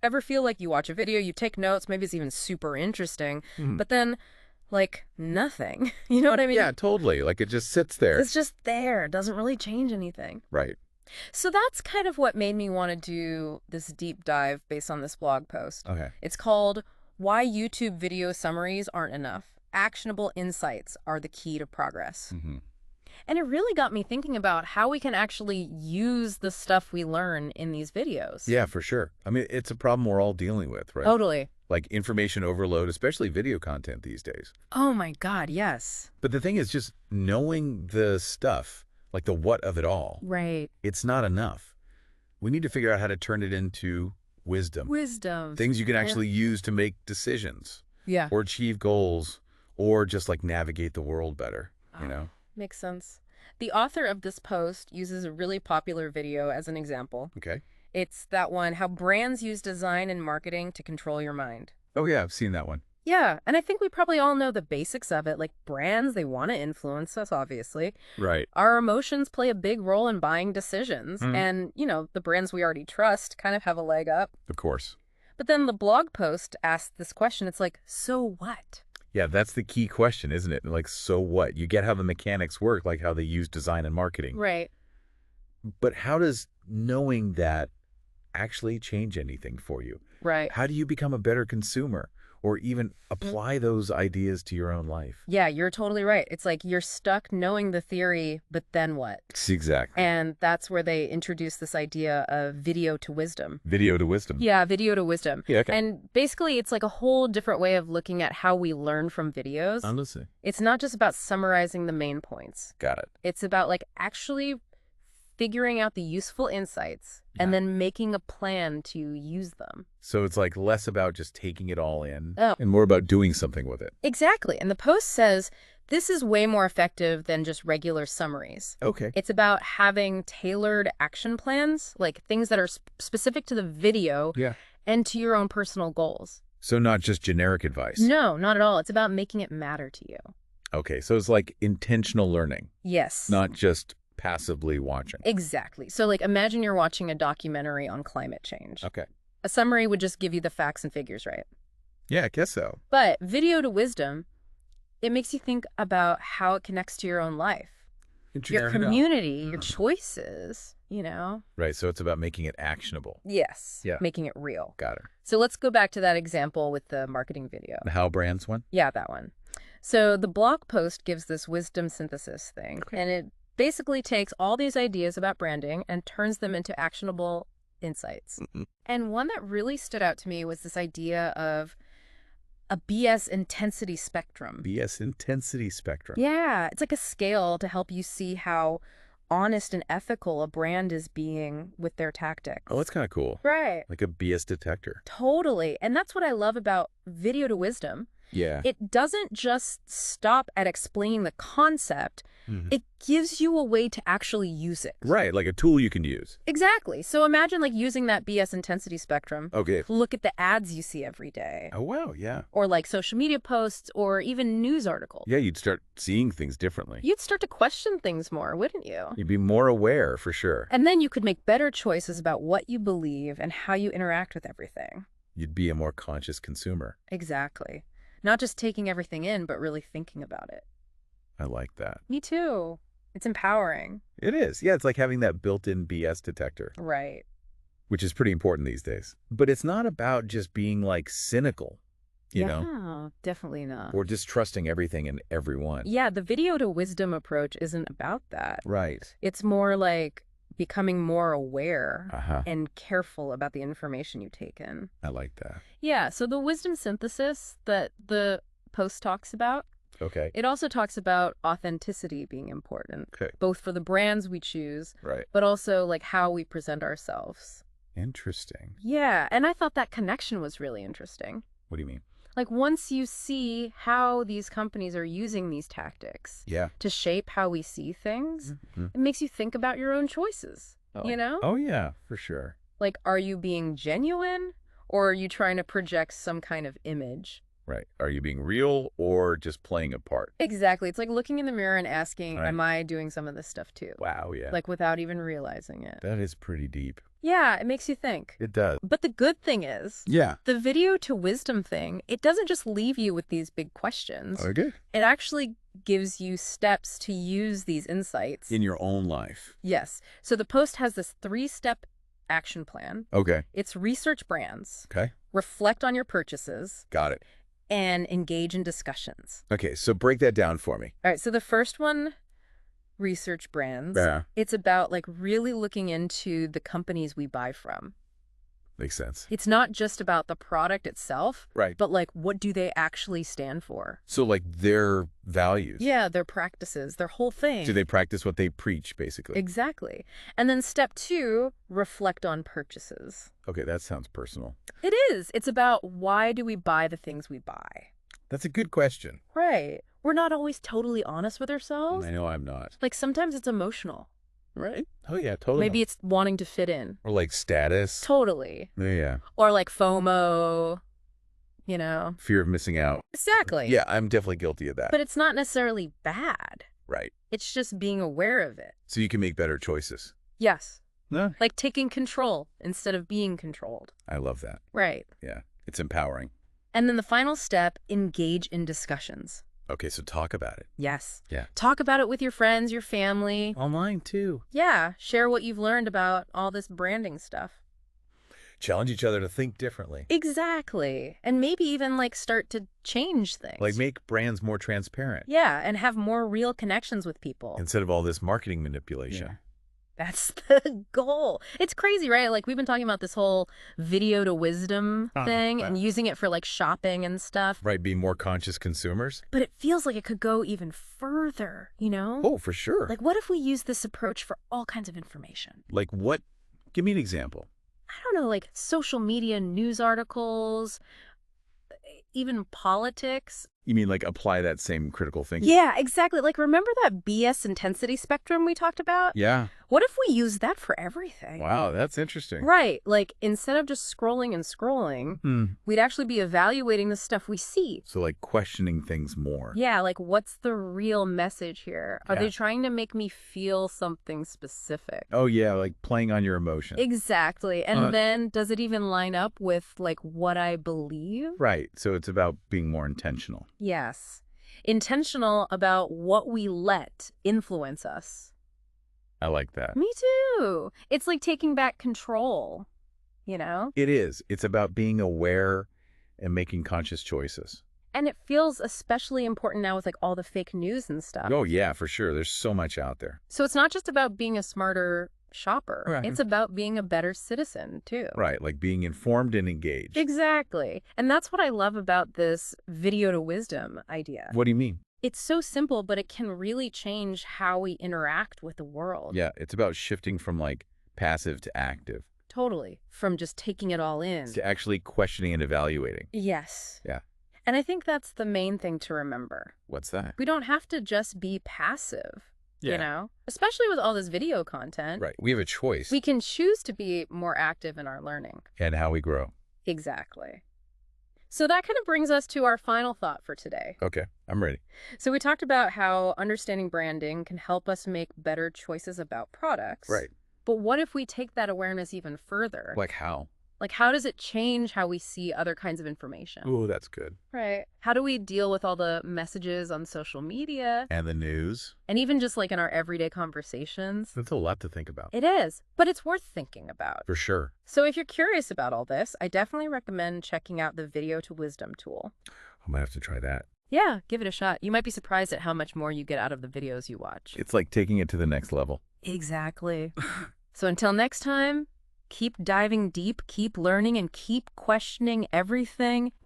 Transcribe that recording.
Ever feel like you watch a video, you take notes, maybe it's even super interesting, Mhm. but then, like, nothing. You know what I mean? Yeah, totally. Like it just sits there. It's just there. It doesn't really change anything. Right. So that's kind of what made me want to do this deep dive based on this blog post. Okay. It's called Why YouTube Video Summaries Aren't Enough. Actionable insights are the key to progress. Hmm. And it really got me thinking about how we can actually use the stuff we learn in these videos. Yeah, for sure. I mean, it's a problem we're all dealing with, right? Totally. Like information overload, especially video content these days. Oh my God, yes. But the thing is just knowing the stuff, like the what of it all, Right. it's not enough. We need to figure out how to turn it into wisdom. Wisdom. Things you can actually use to make decisions Yeah. or achieve goals or just like navigate the world better, you know? Makes sense. The author of this post uses a really popular video as an example. Okay. It's that one, How Brands Use Design and Marketing to Control Your Mind. Oh, yeah, I've seen that one. Yeah, and I think we probably all know the basics of it. Like brands, they want to influence us, obviously. Right. Our emotions play a big role in buying decisions. Mhm. And, you know, the brands we already trust kind of have a leg up. Of course. But then the blog post asks this question. It's like, so what? Yeah, that's the key question, isn't it? Like, so what? You get how the mechanics work, like how they use design and marketing. Right. But how does knowing that actually change anything for you? Right. How do you become a better consumer or even apply those ideas to your own life? Yeah, you're totally right. It's like you're stuck knowing the theory, but then what? Exactly. And that's where they introduce this idea of video to wisdom. Video to wisdom. Yeah, video to wisdom. Yeah, okay. And basically, it's like a whole different way of looking at how we learn from videos. I'm listening. It's not just about summarizing the main points. Got it. It's about like actually figuring out the useful insights and Yeah. then making a plan to use them. So it's like less about just taking it all in Oh. and more about doing something with it. Exactly. And the post says this is way more effective than just regular summaries. Okay. It's about having tailored action plans, like things that are specific to the video Yeah. and to your own personal goals. So not just generic advice. No, not at all. It's about making it matter to you. Okay. So it's like intentional learning, Yes. not just passively watching. Exactly. So like imagine you're watching a documentary on climate change. Okay. A summary would just give you the facts and figures, right? Yeah, I guess so. But video to wisdom, it makes you think about how it connects to your own life, your community, your choices, you know? Right. So it's about making it actionable. Yes. Yeah. Making it real. Got it. So let's go back to that example with the marketing video. The How Brands one? Yeah, that one. So the blog post gives this wisdom synthesis thing, Okay. and it basically takes all these ideas about branding and turns them into actionable insights. And one that really stood out to me was this idea of a BS intensity spectrum. BS intensity spectrum. Yeah, it's like a scale to help you see how honest and ethical a brand is being with their tactics. Oh, that's kind of cool. Right. Like a BS detector. Totally. And that's what I love about video to wisdom. Yeah. It doesn't just stop at explaining the concept. It gives you a way to actually use it. Right. Like a tool you can use. Exactly. So imagine like using that BS intensity spectrum. Okay. Look at the ads you see every day. Oh, wow. Yeah. Or like social media posts or even news articles. Yeah, you'd start seeing things differently. You'd start to question things more, wouldn't you? You'd be more aware for sure. And then you could make better choices about what you believe and how you interact with everything. You'd be a more conscious consumer. Exactly. Not just taking everything in, but really thinking about it. I like that. Me too. It's empowering. It is. Yeah, it's like having that built-in BS detector, Right. which is pretty important these days. But it's not about just being like cynical, you know, Yeah, definitely not. or just trusting everything and everyone. Yeah, the video to wisdom approach isn't about that. Right. It's more like becoming more aware Uh-huh. and careful about the information you take in. I like that. Yeah, so the wisdom synthesis that the post talks about, Okay. it also talks about authenticity being important, Okay. both for the brands we choose, Right. but also like how we present ourselves. Interesting. Yeah, and I thought that connection was really interesting. What do you mean? Like once you see how these companies are using these tactics Yeah. to shape how we see things, Mhm. it makes you think about your own choices, you know? Oh, yeah, for sure. Like, are you being genuine or are you trying to project some kind of image? Right. Are you being real or just playing a part? Exactly. It's like looking in the mirror and asking, Right. am I doing some of this stuff too? Wow, yeah. Like without even realizing it. That is pretty deep. Yeah, it makes you think. It does. But the good thing is, Yeah. the video to wisdom thing, it doesn't just leave you with these big questions. Okay. It actually gives you steps to use these insights. In your own life. Yes. So the post has this 3-step action plan. Okay. It's research brands, Okay. reflect on your purchases, Got it. and engage in discussions. Okay, so break that down for me. All right, so the first one, research brands. Yeah. It's about like really looking into the companies we buy from. Makes sense. It's not just about the product itself, Right. but like what do they actually stand for? So like their values. Yeah, their practices, their whole thing. Do they practice what they preach, basically? Exactly. And then step 2, reflect on purchases. Okay, that sounds personal. It is. It's about why do we buy the things we buy? That's a good question. Right. We're not always totally honest with ourselves. I know I'm not. Like sometimes it's emotional. Right? Oh, yeah, totally. Maybe it's wanting to fit in. Or like status. Totally. Yeah. Or like FOMO, you know? Fear of missing out. Exactly. Yeah, I'm definitely guilty of that. But it's not necessarily bad. Right. It's just being aware of it. So you can make better choices. Yes. No. Like taking control instead of being controlled. I love that. Right. Yeah. It's empowering. And then the final step, engage in discussions. Okay, so talk about it. Yes. Yeah. Talk about it with your friends, your family. Online, too. Yeah. Share what you've learned about all this branding stuff. Challenge each other to think differently. Exactly. And maybe even like start to change things. Like make brands more transparent. Yeah, and have more real connections with people. Instead of all this marketing manipulation. Yeah. That's the goal. It's crazy, right? Like we've been talking about this whole video to wisdom thing and using it for like shopping and stuff. Right, be more conscious consumers. But it feels like it could go even further, you know? Oh, for sure. Like what if we use this approach for all kinds of information? Like what? Give me an example. I don't know, like social media news articles, even politics. You mean like apply that same critical thinking? Yeah, exactly. Like remember that BS intensity spectrum we talked about? Yeah. What if we use that for everything? Wow, that's interesting. Right. Like instead of just scrolling and scrolling, we'd actually be evaluating the stuff we see. So like questioning things more. Yeah, like what's the real message here? Are they trying to make me feel something specific? Oh yeah, like playing on your emotions. Exactly. And then does it even line up with like what I believe? Right. So it's about being more intentional. Yes. Intentional about what we let influence us. I like that. Me too. It's like taking back control, you know? It is. It's about being aware and making conscious choices. And it feels especially important now with like all the fake news and stuff. Oh yeah, for sure. There's so much out there. So it's not just about being a smarter shopper. Right. It's about being a better citizen too. Right, like being informed and engaged. Exactly. And that's what I love about this video to wisdom idea. What do you mean? It's so simple, but it can really change how we interact with the world. Yeah, it's about shifting from like passive to active. Totally. From just taking it all in. To actually questioning and evaluating. Yes. Yeah. And I think that's the main thing to remember. What's that? We don't have to just be passive, Yeah. you know? Especially with all this video content. Right. We have a choice. We can choose to be more active in our learning. And how we grow. Exactly. So that kind of brings us to our final thought for today. Okay, I'm ready. So we talked about how understanding branding can help us make better choices about products. Right. But what if we take that awareness even further? Like how? Like how does it change how we see other kinds of information? Ooh, that's good. Right. How do we deal with all the messages on social media? And the news? And even just like in our everyday conversations? That's a lot to think about. It is, but it's worth thinking about. For sure. So if you're curious about all this, I definitely recommend checking out the Video to Wisdom tool. I might have to try that. Yeah, give it a shot. You might be surprised at how much more you get out of the videos you watch. It's like taking it to the next level. Exactly. So until next time, keep diving deep, keep learning, and keep questioning everything